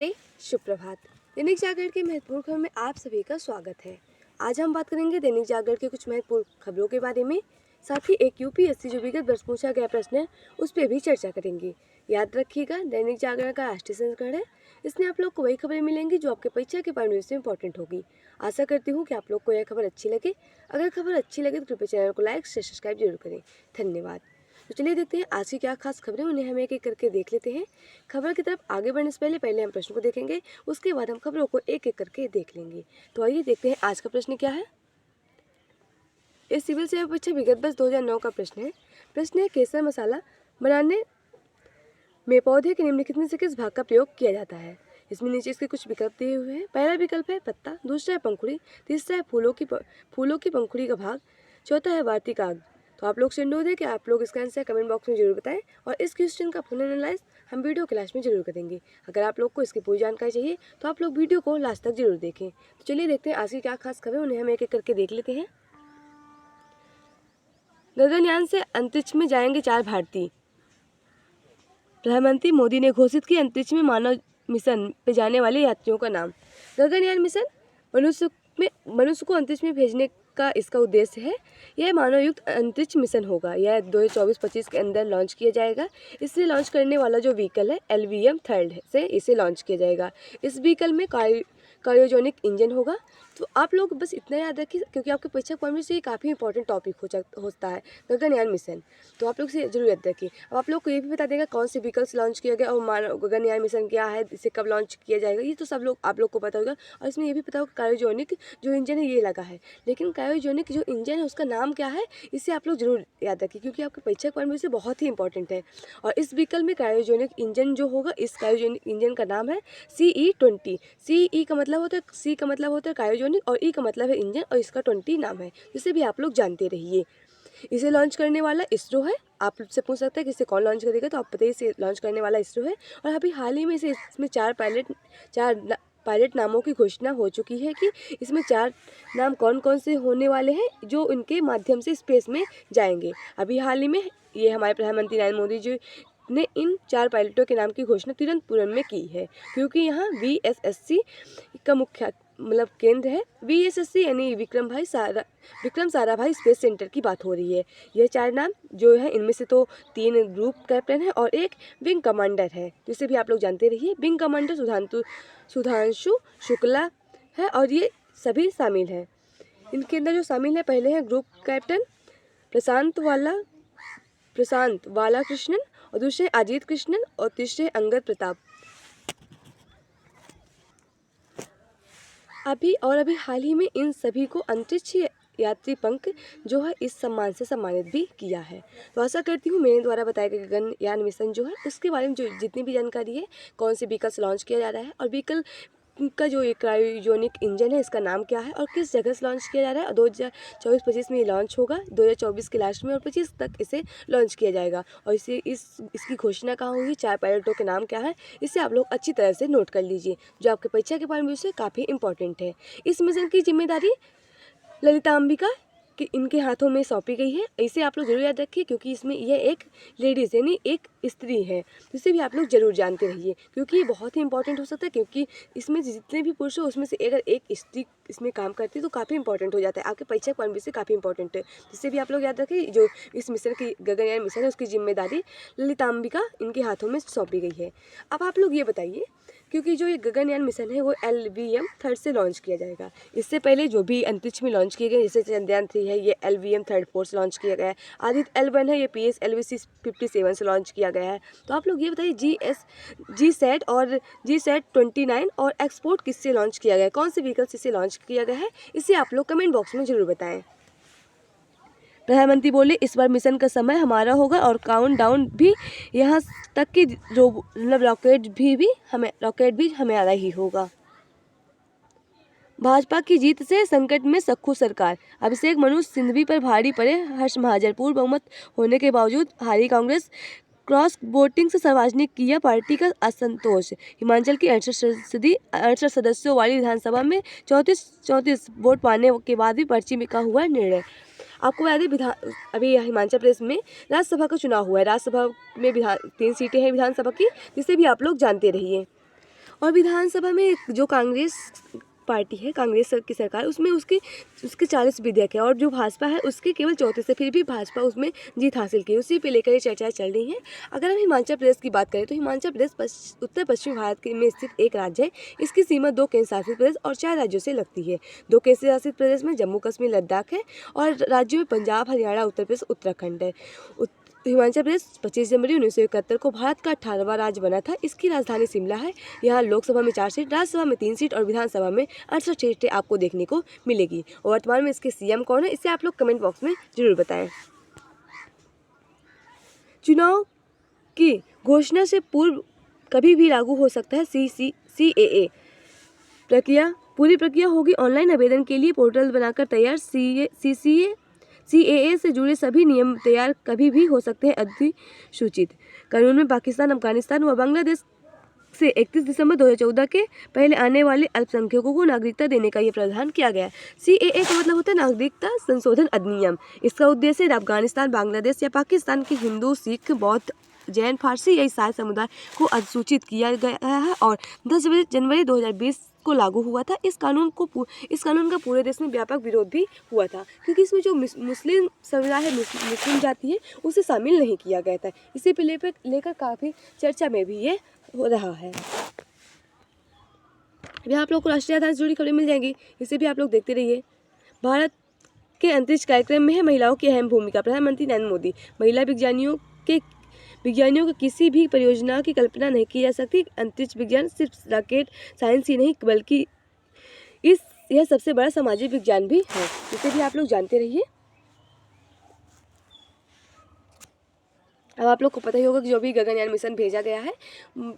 शुभ प्रभात। दैनिक जागरण के महत्वपूर्ण खबर में आप सभी का स्वागत है। आज हम बात करेंगे दैनिक जागरण के कुछ महत्वपूर्ण खबरों के बारे में। साथ ही एक यूपीएससी जो विगत वर्ष पूछा गया प्रश्न है उस पर भी चर्चा करेंगे। याद रखिएगा, दैनिक जागरण का राष्ट्रीय संस्करण है। इसमें आप लोग को वही खबरें मिलेंगी जो आपके परीक्षा के पॉइंट ऑफ व्यू से इंपॉर्टेंट होगी। आशा करती हूँ कि आप लोग को यह खबर अच्छी लगे। अगर खबर अच्छी लगे तो कृपया चैनल को लाइक शेयर सब्सक्राइब जरूर करें। धन्यवाद। तो चलिए देखते हैं आज की क्या खास खबरें, उन्हें हम एक एक करके देख लेते हैं। खबर की तरफ आगे बढ़ने से पहले हम प्रश्न को देखेंगे, उसके बाद हम खबरों को एक एक करके देख लेंगे। तो आइए देखते हैं आज का प्रश्न क्या है। ये सिविल सेवा परीक्षा विगत वर्ष 2009 का प्रश्न है। प्रश्न है, केसर मसाला बनाने में पौधे के निम्नलिखित में से किस भाग का प्रयोग किया जाता है। इसमें नीचे इसके कुछ विकल्प दिए हुए हैं। पहला विकल्प है पत्ता, दूसरा है पंखुड़ी, तीसरा है फूलों की पंखुड़ी का भाग, चौथा है वार्तिकाग्र। तो आप लोग से अनुरोध है कि आप लोग इसका आंसर कमेंट बॉक्स में जरूर बताएं और इस क्वेश्चन का फुल एनालाइज हम वीडियो के लास्ट में जरूर करेंगे। अगर आप लोग को इसकी पूरी जानकारी चाहिए तो आप लोग वीडियो को लास्ट तक जरूर देखें। तो चलिए देखते हैं आज की क्या खास खबर, उन्हें हम एक एक करके देख लेते हैं। गगनयान से अंतरिक्ष में जाएंगे 4 भारतीय। प्रधानमंत्री मोदी ने घोषित की अंतरिक्ष में मानव मिशन पे जाने वाले यात्रियों का नाम। गगनयान मिशन मनुष्य को अंतरिक्ष में भेजने का इसका उद्देश्य है। यह मानव युक्त अंतरिक्ष मिशन होगा। यह 2024-25 के अंदर लॉन्च किया जाएगा। इसे लॉन्च करने वाला जो व्हीकल है LVM 3 से इसे लॉन्च किया जाएगा। इस व्हीकल में क्रायोजेनिक इंजन होगा। तो आप लोग बस इतना याद रखिए, क्योंकि आपके परीक्षा पॉइंट से ये काफ़ी इंपॉर्टेंट टॉपिक होता है गगनयान मिशन। तो आप लोग से जरूर याद रखिए। अब आप लोग को ये भी बता देगा कौन से व्हीकल्स लॉन्च किया गया और मानव गगनयान मिशन क्या है, इसे कब लॉन्च किया जाएगा, ये तो सब लोग आप लोग को पता होगा। और इसमें ये भी पता होगा क्रायोजेनिक जो इंजन है ये लगा है, लेकिन क्रायोजेनिक जो इंजन है उसका नाम क्या है इसे आप लोग जरूर याद रखिए, क्योंकि आपके परीक्षा पॉइंट से बहुत ही इंपॉर्टेंट है। और इस व्हीकल में क्रायोजेनिक इंजन जो होगा, इस क्रायोजेनिक इंजन का नाम है CE-20। CE का मतलब होता है, C का मतलब होता है क्रायोजेनिक और E का मतलब है इंजन और इसका 20 नाम है, जिसे भी आप लोग जानते रहिए। इसे लॉन्च करने वाला इसरो है। आप से पूछ सकते हैं कि इसे कौन लॉन्च करेगा, तो आप बताइए इसे लॉन्च करने वाला इसरो है। और अभी हाल ही में इसमें 4 पायलट नामों की घोषणा हो चुकी है कि इसमें 4 नाम कौन कौन से होने वाले हैं जो इनके माध्यम से स्पेस में जाएंगे। अभी हाल ही में ये हमारे प्रधानमंत्री नरेंद्र मोदी जी ने इन 4 पायलटों के नाम की घोषणा तिरुवनंतपुरम में की है, क्योंकि यहाँ VSSC का मुख्य केंद्र है। VSSC यानी विक्रम साराभाई स्पेस सेंटर की बात हो रही है। यह 4 नाम जो है, इनमें से तो 3 ग्रुप कैप्टन है और 1 विंग कमांडर है, जिसे भी आप लोग जानते रहिए। विंग कमांडर सुधांशु शुक्ला है और ये सभी शामिल हैं। इनके अंदर जो शामिल है, पहले है ग्रुप कैप्टन प्रशांत वाला कृष्णन, और दूसरे अजीत कृष्णन और तीसरे अंगद प्रताप। अभी हाल ही में इन सभी को अंतरिक्ष यात्री पंख जो है इस सम्मान से सम्मानित भी किया है। तो आशा करती हूँ मेरे द्वारा बताया गया गगनयान मिशन जो है उसके बारे में जो जितनी भी जानकारी है, कौन से व्हीकल्स लॉन्च किया जा रहा है और व्हीकल का जो ये क्रायोजेनिक इंजन है इसका नाम क्या है और किस जगह से लॉन्च किया जा रहा है। 2024-25 में ये लॉन्च होगा, 2024 के लास्ट में, और 25 तक इसे लॉन्च किया जाएगा। और इसकी घोषणा कहाँ होगी, 4 पायलटों के नाम क्या है, इसे आप लोग अच्छी तरह से नोट कर लीजिए, जो आपके परीक्षा के पॉइंट ऑफ व्यू से काफ़ी इंपॉर्टेंट है। इस मिशन की जिम्मेदारी ललितांबिका कि इनके हाथों में सौंपी गई है। इसे आप लोग जरूर याद रखिए, क्योंकि इसमें यह एक लेडीज़ यानी एक स्त्री है, जिसे भी आप लोग जरूर जानते रहिए, क्योंकि ये बहुत ही इंपॉर्टेंट हो सकता है। क्योंकि इसमें जितने भी पुरुष हो उसमें से अगर एक स्त्री इसमें काम करती है तो काफ़ी इंपॉर्टेंट हो जाता है, आपके परीक्षा पॉइंट भी से काफ़ी इंपॉर्टेंट है। जिससे भी आप लोग याद रखें, जो इस मिशन की गगनयान मिशन है उसकी जिम्मेदारी ललितांबिका इनके हाथों में सौंपी गई है। अब आप लोग ये बताइए, क्योंकि जो ये गगनयान मिशन है वो LVM 3 से लॉन्च किया जाएगा। इससे पहले जो भी अंतरिक्ष में लॉन्च किए गए, जैसे चंद्रयान 3 है ये LVM 3 से लॉन्च किया गया है। आदित्य L1 है ये PSLV 57 से लॉन्च किया गया है। तो आप लोग ये बताइए GSAT और GSAT-29 और एक्सपोर्ट किससे लॉन्च किया गया है, कौन से व्हीकल से इसे लॉन्च किया गया है, इसे आप लोग कमेंट बॉक्स में जरूर बताएं। प्रधानमंत्री बोले इस बार मिशन का समय हमारा होगा और काउंट डाउन भी, यहाँ तक कि रॉकेट भी हमारा ही होगा। भाजपा की जीत से संकट में सख्खू सरकार, अभिषेक मनु सिंघवी पर भारी पड़े हर्ष महाजन। पूर्ण बहुमत होने के बावजूद हारी कांग्रेस, क्रॉस वोटिंग से सार्वजनिक किया पार्टी का असंतोष। हिमाचल की 68 सदस्यों वाली विधानसभा में 34 वोट पाने के बाद भी पर्ची में का हुआ निर्णय। आपको याद है अभी हिमाचल प्रदेश में राज्यसभा का चुनाव हुआ है। राज्यसभा में 3 सीटें हैं विधानसभा की, जिसे भी आप लोग जानते रहिए। और विधानसभा में जो कांग्रेस पार्टी है, कांग्रेस की सरकार, उसमें उसके 40 विधेयक है और जो भाजपा है उसके केवल 34 है। फिर भी भाजपा उसमें जीत हासिल की, उसी पे लेकर ये चर्चाएं चल रही हैं। अगर हम हिमाचल प्रदेश की बात करें तो हिमाचल प्रदेश उत्तर पश्चिमी भारत में स्थित एक राज्य है। इसकी सीमा 2 केंद्र शासित प्रदेश और 4 राज्यों से लगती है। 2 केंद्र शासित प्रदेश में जम्मू कश्मीर लद्दाख है और राज्यों में पंजाब, हरियाणा, उत्तर प्रदेश, उत्तराखंड है। हिमाचल प्रदेश 25 जनवरी 1971 को भारत का 18वां राज्य बना था। इसकी राजधानी शिमला है। यहाँ लोकसभा में 4 सीट, राज्यसभा में 3 सीट और विधानसभा में 68 सीटें आपको देखने को मिलेगी। और वर्तमान में इसके सीएम कौन है, इसे आप लोग कमेंट बॉक्स में जरूर बताएं। चुनाव की घोषणा से पूर्व कभी भी लागू हो सकता है CAA पूरी प्रक्रिया होगी ऑनलाइन। आवेदन के लिए पोर्टल बनाकर तैयार। CAA से जुड़े सभी नियम तैयार कभी भी हो सकते हैं अधिसूचित। कानून में पाकिस्तान, अफगानिस्तान व बांग्लादेश से 31 दिसंबर 2014 के पहले आने वाले अल्पसंख्यकों को नागरिकता देने का ये प्रावधान किया गया है। CAA का मतलब होता है नागरिकता संशोधन अधिनियम। इसका उद्देश्य अफगानिस्तान, बांग्लादेश या पाकिस्तान के हिंदू, सिख, बौद्ध, जैन, फारसी या ईसाई समुदाय को अधिसूचित किया गया है और 10 जनवरी 2020 को लागू हुआ था। इस कानून का पूरे देश में व्यापक विरोध भी हुआ था, क्योंकि इसमें जो मुस्लिम समुदाय है, मुस्लिम जाति है, उसे शामिल नहीं किया गया था। इसी पे लेकर काफ़ी चर्चा में भी ये हो रहा है। यहाँ आप लोग को राष्ट्रीय आधार से जुड़ी खबरें मिल जाएंगी, इसे भी आप लोग देखते रहिए। भारत के अंतरिक्ष कार्यक्रम में है महिलाओं की अहम भूमिका। प्रधानमंत्री नरेंद्र मोदी। महिला विज्ञानियों की किसी भी परियोजना की कल्पना नहीं की जा सकती। अंतरिक्ष विज्ञान सिर्फ रॉकेट साइंस ही नहीं बल्कि यह सबसे बड़ा सामाजिक विज्ञान भी है, इसे भी आप लोग जानते रहिए। अब आप लोग को पता ही होगा कि जो भी गगनयान मिशन भेजा गया है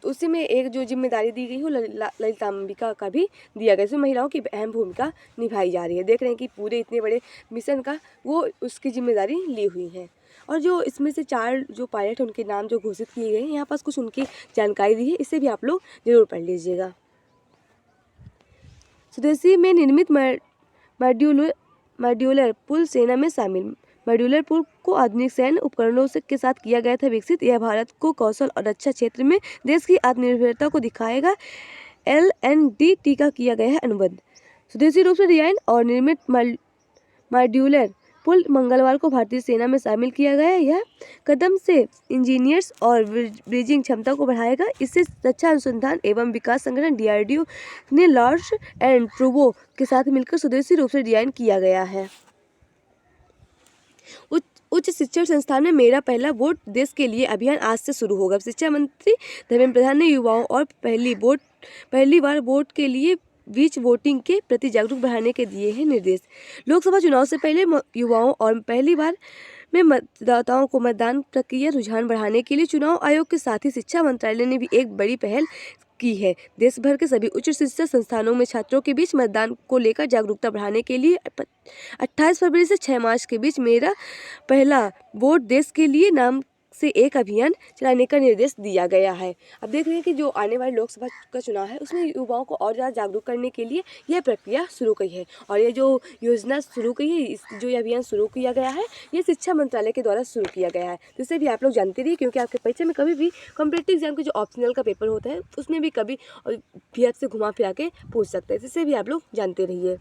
उसी में एक जो जिम्मेदारी दी गई हो ललितांबिका का भी दिया गया, इसमें महिलाओं की अहम भूमिका निभाई जा रही है। देख रहे हैं कि पूरे इतने बड़े मिशन का वो उसकी जिम्मेदारी ली हुई है। और जो इसमें से 4 जो पायलट हैं उनके नाम जो घोषित किए गए हैं, यहाँ पास कुछ उनकी जानकारी दी है, इसे भी आप लोग जरूर पढ़ लीजिएगा। स्वदेशी में निर्मित मॉड्यूलर पुल सेना में शामिल। मॉड्यूलर पुल को आधुनिक सैन्य उपकरणों के साथ किया गया था विकसित। यह भारत को कौशल और रक्षा क्षेत्र में देश की आत्मनिर्भरता को दिखाएगा। LNDT का किया गया है अनुबंध। स्वदेशी रूप से डिजाइन और निर्मित मॉड्यूलर पुल मंगलवार को भारतीय सेना में शामिल किया गया। यह कदम से इंजीनियर्स और ब्रिजिंग क्षमता को बढ़ाएगा। इससे रक्षा अनुसंधान एवं विकास संगठन DRDO ने लॉर्ड्स एंड ट्रूबो के साथ मिलकर स्वदेशी रूप से डिजाइन किया गया है। उच्च शिक्षण संस्थान में मेरा पहला वोट देश के लिए अभियान आज से शुरू होगा। शिक्षा मंत्री धर्मेंद्र प्रधान ने युवाओं और पहली बार वोट के लिए बीच वोटिंग के प्रति जागरूक बढ़ाने के दिए हैं निर्देश। लोकसभा चुनाव से पहले युवाओं और पहली बार में मतदाताओं को मतदान प्रक्रिया रुझान बढ़ाने के लिए चुनाव आयोग के साथ ही शिक्षा मंत्रालय ने भी एक बड़ी पहल की है। देश भर के सभी उच्च शिक्षा संस्थानों में छात्रों के बीच मतदान को लेकर जागरूकता बढ़ाने के लिए 28 फरवरी से 6 मार्च के बीच मेरा पहला वोट देश के लिए नाम से एक अभियान चलाने का निर्देश दिया गया है। अब देख रहे हैं कि जो आने वाले लोकसभा का चुनाव है उसमें युवाओं को और ज़्यादा जागरूक करने के लिए यह प्रक्रिया शुरू की है और ये जो योजना शुरू की है, जो ये अभियान शुरू किया गया है, ये शिक्षा मंत्रालय के द्वारा शुरू किया गया है। तो इसे भी आप लोग जानते रहिए, क्योंकि आपके परीक्षा में कभी भी कॉम्पिटिटिव एग्जाम के जो ऑप्शनल का पेपर होता है उसमें भी कभी भी से घुमा फिरा के पूछ सकते हैं। इसे भी आप लोग जानते रहिए।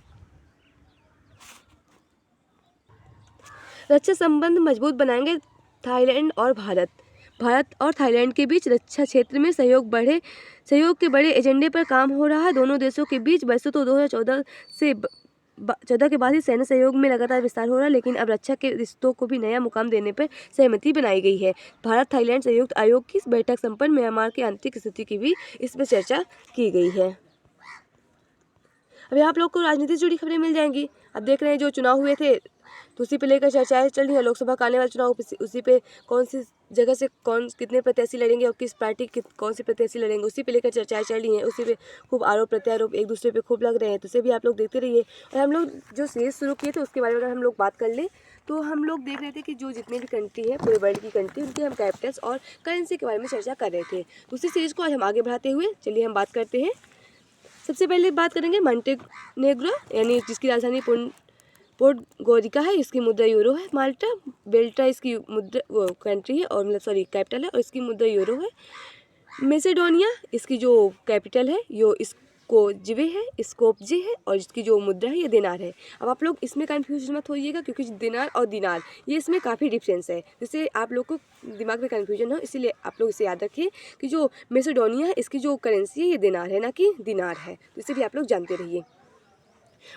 रक्षा संबंध मजबूत बनाएंगे थाईलैंड और भारत और थाईलैंड के बीच रक्षा क्षेत्र में सहयोग के बड़े एजेंडे पर काम हो रहा है। दोनों देशों के बीच वैसे तो 2014 के बाद ही सैन्य सहयोग में लगातार विस्तार हो रहा है, लेकिन अब रक्षा के रिश्तों को भी नया मुकाम देने पर सहमति बनाई गई है। भारत थाईलैंड संयुक्त आयोग की बैठक संपन्न। म्यांमार की आंतरिक स्थिति की भी इस पर चर्चा की गई है। अभी आप लोग को राजनीति से जुड़ी खबरें मिल जाएंगी। अब देख रहे हैं जो चुनाव हुए थे तो उसी पे लेकर चर्चाएं चल रही है। लोकसभा का आने वाला चुनाव उसी पे कौन सी जगह से कितने प्रत्याशी लड़ेंगे और किस पार्टी कौन सी प्रत्याशी लड़ेंगे, उसी पे लेकर चर्चाएं चल रही हैं। उसी पे खूब आरोप प्रत्यारोप एक दूसरे पे खूब लग रहे हैं, तो उसे भी आप लोग देखते रहिए। और हम लोग जो सीरीज शुरू किए थे उसके बारे में अगर हम लोग बात कर लें तो हम लोग देख रहे थे कि जो जितनी भी कंट्री है, पूरे वर्ल्ड की कंट्री, उनके हम कैपिटल्स और करेंसी के बारे में चर्चा कर रहे थे। तो उसी सीरीज को आज हम आगे बढ़ाते हुए चलिए हम बात करते हैं। सबसे पहले बात करेंगे मॉन्टेनेग्रो, यानी जिसकी राजधानी पोडगोरिका है, इसकी मुद्रा यूरो है। माल्टा बेल्टा इसकी मुद्रा कंट्री है और कैपिटल है और इसकी मुद्रा यूरो है। मैसेडोनिया इसकी जो कैपिटल है यो स्कोजिवे है, स्कोपजे है, और इसकी जो मुद्रा है ये दिनार है। अब आप लोग इसमें कन्फ्यूज मत होइएगा, क्योंकि दिनार और दिनार ये इसमें काफ़ी डिफरेंस है, जिससे आप लोग को दिमाग में कन्फ्यूजन हो, इसीलिए आप लोग इसे याद रखिए कि जो मैसेडोनिया है इसकी जो करेंसी है ये दिनार है, ना कि दिनार है, तो इसे भी आप लोग जानते रहिए।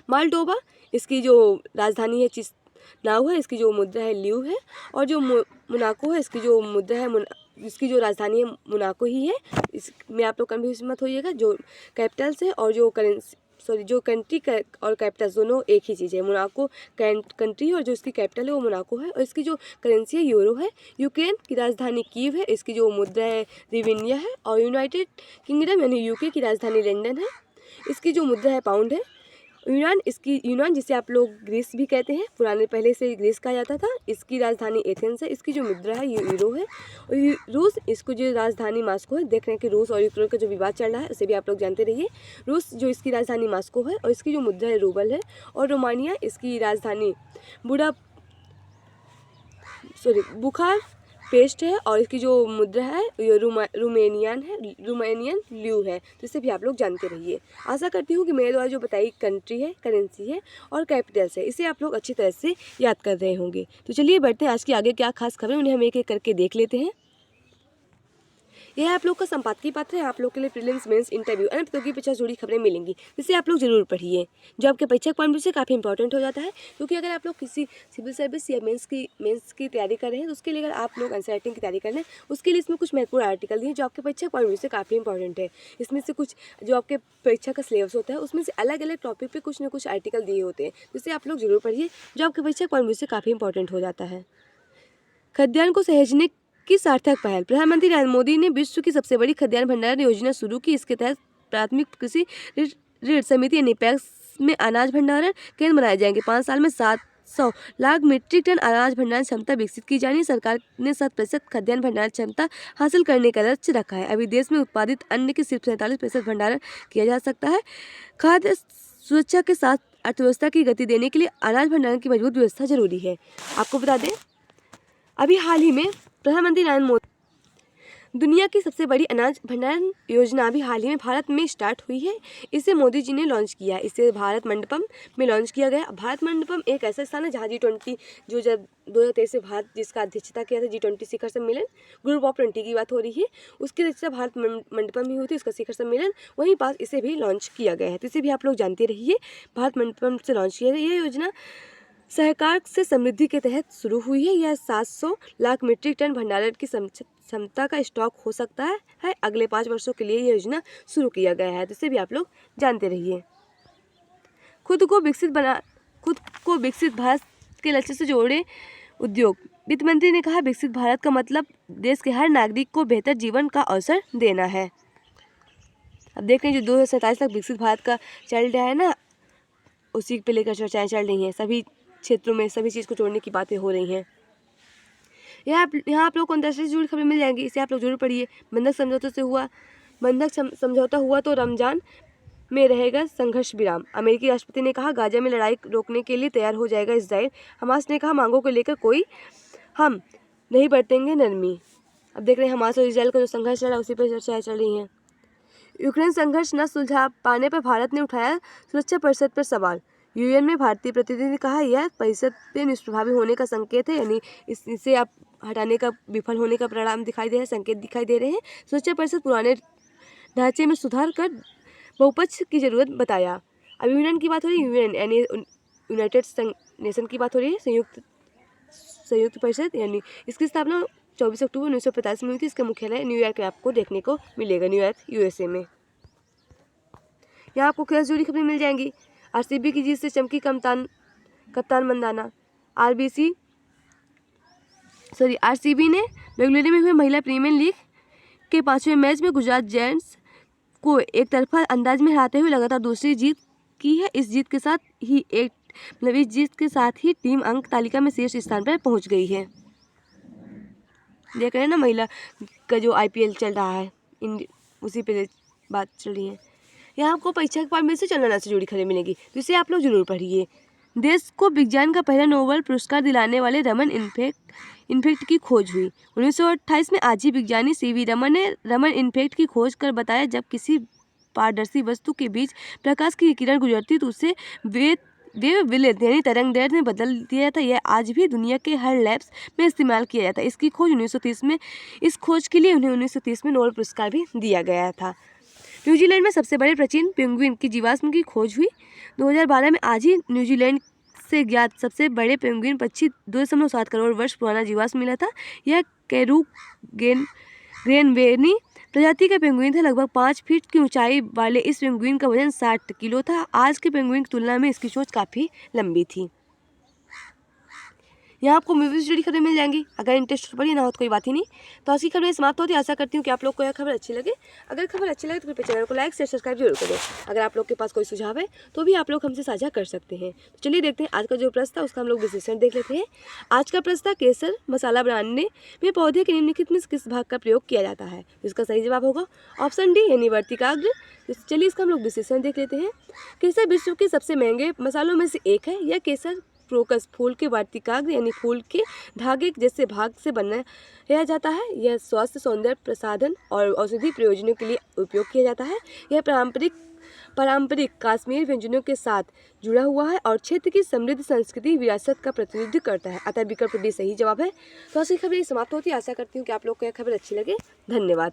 माल्डोवा इसकी जो राजधानी है चिस्नाउ है, इसकी जो मुद्रा है ल्यू है, और जो मोनाको है इसकी जो मुद्रा है इसकी जो राजधानी है मोनाको ही है। इसमें आप लोग कन्फ्यूज मत होइएगा, जो कैपिटल्स है और जो करेंसी जो कंट्री और कैपिटल दोनों एक ही चीज़ है। मोनाको कंट्री है और जो इसकी कैपिटल है वो मोनाको है, और इसकी जो करेंसी है यूरो है। यूक्रेन की राजधानी कीव है, इसकी जो मुद्रा है रिविनिया है, और यूनाइटेड किंगडम यानी यूके की राजधानी लंदन है, इसकी जो मुद्रा है पाउंड है। यूनान जिसे आप लोग ग्रीस भी कहते हैं, पुराने पहले से ग्रीस कहा जाता था, इसकी राजधानी एथेंस है, इसकी जो मुद्रा है ये यूरो है। और रूस इसको जो राजधानी मास्को है, देख रहे हैं कि रूस और यूक्रेन का जो विवाद चल रहा है उसे भी आप लोग जानते रहिए। रूस जो इसकी राजधानी मास्को है और इसकी जो मुद्रा है रूबल है। और रोमानिया इसकी राजधानी बुखार पेस्ट है, और इसकी जो मुद्रा है ये रोमानियन ल्यू है, तो इसे भी आप लोग जानते रहिए। आशा करती हूँ कि मेरे द्वारा जो बताई कंट्री है, करेंसी है और कैपिटल्स है, इसे आप लोग अच्छी तरह से याद कर रहे होंगे। तो चलिए बढ़ते हैं आज की आगे क्या खास खबरें, उन्हें हम एक एक करके देख लेते हैं। यह आप लोग का संपादकीय पत्र है। आप लोग के लिए प्रीलिम्स, मेंस, इंटरव्यू अन्य प्रतियोगी परीक्षा से जुड़ी खबरें मिलेंगी, जिसे आप लोग जरूर पढ़िए, जो आपके परीक्षा पॉइंट से काफ़ी इंपॉर्टेंट हो जाता है। क्योंकि अगर आप लोग किसी सिविल सर्विस या मेंस की तैयारी कर रहे हैं, तो उसके लिए अगर आप लोग आंसर राइटिंग की तैयारी कर रहे हैं, उसके लिए इसमें कुछ महत्वपूर्ण आर्टिकल दिए जो आपके परीक्षा पॉइंट से काफ़ी इंपॉर्टेंट है। इसमें से कुछ जो आपके परीक्षा का सिलेबस होता है उसमें से अलग अलग टॉपिक पर कुछ न कुछ आर्टिकल दिए होते हैं, जिसे आप लोग जरूर पढ़िए, जो आपके परीक्षा पॉइंट से काफ़ी इंपॉर्टेंट हो जाता है। खाद्यान्न को सहेजने की सार्थक पहल। प्रधानमंत्री नरेंद्र मोदी ने विश्व की सबसे बड़ी खाद्यान्न भंडारण योजना शुरू की। इसके तहत प्राथमिक कृषि ऋण समिति यानी पैक्स में अनाज भंडारण केंद्र बनाए जाएंगे। 5 साल में 700 लाख मीट्रिक टन अनाज भंडारण क्षमता विकसित की जानी। सरकार ने 7% खाद्यान्न भंडारण क्षमता हासिल करने का लक्ष्य रखा है। अभी देश में उत्पादित अन्न के सिर्फ 47% भंडारण किया जा सकता है। खाद्य सुरक्षा के साथ अर्थव्यवस्था की गति देने के लिए अनाज भंडारण की मजबूत व्यवस्था जरूरी है। आपको बता दें, अभी हाल ही में प्रधानमंत्री नरेंद्र मोदी दुनिया की सबसे बड़ी अनाज भंडारण योजना अभी हाल ही में भारत में स्टार्ट हुई है। इसे मोदी जी ने लॉन्च किया। इसे भारत मंडपम में लॉन्च किया गया। भारत मंडपम एक ऐसा स्थान है जहाँ G20 जो जब 2023 से भारत जिसका अध्यक्षता किया था G20 शिखर सम्मेलन, ग्रुप ऑफ 20 की बात हो रही है, उसकी अध्यक्षता भारत मंडपम ही हुई थी, उसका शिखर सम्मेलन वहीं पास इसे भी लॉन्च किया गया है। तो इसे भी आप लोग जानते रहिए, भारत मंडपम से लॉन्च किया गया। यह योजना सहकार से समृद्धि के तहत शुरू हुई है। यह 700 लाख मीट्रिक टन भंडारण की क्षमता का स्टॉक हो सकता है। अगले 5 वर्षों के लिए यह योजना शुरू किया गया है, तो इसे भी आप लोग जानते रहिए। खुद को विकसित भारत के लक्ष्य से जोड़े उद्योग। वित्त मंत्री ने कहा, विकसित भारत का मतलब देश के हर नागरिक को बेहतर जीवन का अवसर देना है। अब देख रहे हैं जो 2047 तक विकसित भारत का चल रहा है ना, उसी पे लेकर चर्चाएं चल रही हैं। सभी क्षेत्रों में सभी चीज़ को जोड़ने की बातें हो रही हैं। यहाँ आप लोग को अंतर्राष्ट्रीय से जुड़ी खबरें मिल जाएंगी, इसे आप लोग जरूर पढ़िए। बंधक समझौता हुआ तो रमजान में रहेगा संघर्ष विराम। अमेरिकी राष्ट्रपति ने कहा, गाजा में लड़ाई रोकने के लिए तैयार हो जाएगा इजराइल। हमास ने कहा, मांगों को लेकर कोई हम नहीं बरतेंगे नरमी। अब देख रहे हैं हमास और इजराइल का जो संघर्ष चल रहा है उसी पर चर्चाएं चल रही हैं। यूक्रेन संघर्ष न सुलझा पाने पर भारत ने उठाया सुरक्षा परिषद पर सवाल। यूएन में भारतीय प्रतिनिधि ने कहा, यह परिषद पे निष्प्रभावी होने का संकेत है, यानी इसे आप हटाने का विफल होने का परिणाम दिखाई दे रहा है, संकेत दिखाई दे रहे हैं। सुरक्षा परिषद पुराने ढांचे में सुधार कर बहुपक्ष की जरूरत बताया। अब यूएन की बात हो रही है, यूएन यानी यूनाइटेड नेशन की बात हो रही है, संयुक्त परिषद, यानी इसकी स्थापना 24 अक्टूबर 1945 में हुई थी। इसका मुख्यालय न्यूयॉर्क में आपको देखने को मिलेगा, न्यूयॉर्क USA में। यहाँ आपको खेल से जुड़ी खबरें मिल जाएंगी। RCB की जीत से चमकी कप्तान मंदाना। RCB ने बेंगलुरु में हुए महिला प्रीमियर लीग के 5वें मैच में गुजरात जायंट्स को एक तरफा अंदाज में हराते हुए लगातार दूसरी जीत की है। इस जीत के साथ ही टीम अंक तालिका में शीर्ष स्थान पर पहुंच गई है। देख रहे हैं ना, महिला का जो IPL चल रहा है, उसी पे बात चल रही है। यहाँ आपको परीक्षा के फॉर्मेट से चंद्रयान से जुड़ी खबरें मिलेंगी, तो इसे आप लोग जरूर पढ़िए। देश को विज्ञान का पहला नोबेल पुरस्कार दिलाने वाले रमन इफेक्ट की खोज हुई। 1928 में आजी विज्ञानी सीवी रमन ने रमन इफेक्ट की खोज कर बताया, जब किसी पारदर्शी वस्तु के बीच प्रकाश की किरण गुजरती तो उसे वेवलेंथ यानी तरंगदैर्घ्य में बदल दिया जाता। यह आज भी दुनिया के हर लैब्स में इस्तेमाल किया जाता है। इसकी खोज 1930 में इस खोज के लिए उन्हें 1930 में नोबेल पुरस्कार भी दिया गया था। न्यूजीलैंड में सबसे बड़े प्राचीन पेंगुइन की जीवाश्म की खोज हुई। 2012 में आज ही न्यूजीलैंड से ज्ञात सबसे बड़े पेंगुइन पक्षी 2.7 करोड़ वर्ष पुराना जीवाश्म मिला था। यह ग्रेनवेनी प्रजाति का पेंगुइन था। लगभग 5 फीट की ऊंचाई वाले इस पेंगुइन का वजन 60 किलो था। आज के पेंगुइन की तुलना में इसकी चोंच काफ़ी लंबी थी। यहाँ आपको मूवी से जुड़ी खबरें मिल जाएंगी। अगर इंटरेस्ट पड़ी ना हो तो कोई बात ही नहीं। तो आज की खबरें समाप्त होती है। आशा करती हूँ कि आप लोग को यह खबर अच्छी लगे। अगर खबर अच्छी लगे तो कृपया चैनल को लाइक शेयर सब्सक्राइब जरूर करें। अगर आप लोग के पास कोई सुझाव है तो भी आप लोग हमसे साझा कर सकते हैं। तो चलिए देखते हैं आज का जो प्रश्न था उसका हम लोग विश्लेषण देख लेते हैं। आज का प्रश्न था, केसर मसाला बनाने में पौधे के निम्नलिखित में किस भाग का प्रयोग किया जाता है। इसका सही जवाब होगा ऑप्शन डी यानी वर्तिकाग्र। चलिए इसका हम लोग विश्लेषण देख लेते हैं। केसर विश्व के सबसे महंगे मसालों में से एक है। यह केसर क्रोकस फूल के वर्तिकाग्र यानी फूल के धागे जैसे भाग से बनाया जाता है। यह स्वास्थ्य, सौंदर्य प्रसाधन और औषधि प्रयोजनों के लिए उपयोग किया जाता है। यह पारंपरिक कश्मीरी व्यंजनों के साथ जुड़ा हुआ है और क्षेत्र की समृद्ध संस्कृति विरासत का प्रतिनिधित्व करता है। अतः विकल्प डी सही जवाब है। तो ऐसी खबरें समाप्त होती है। आशा करती हूँ कि आप लोग को यह खबर अच्छी लगे। धन्यवाद।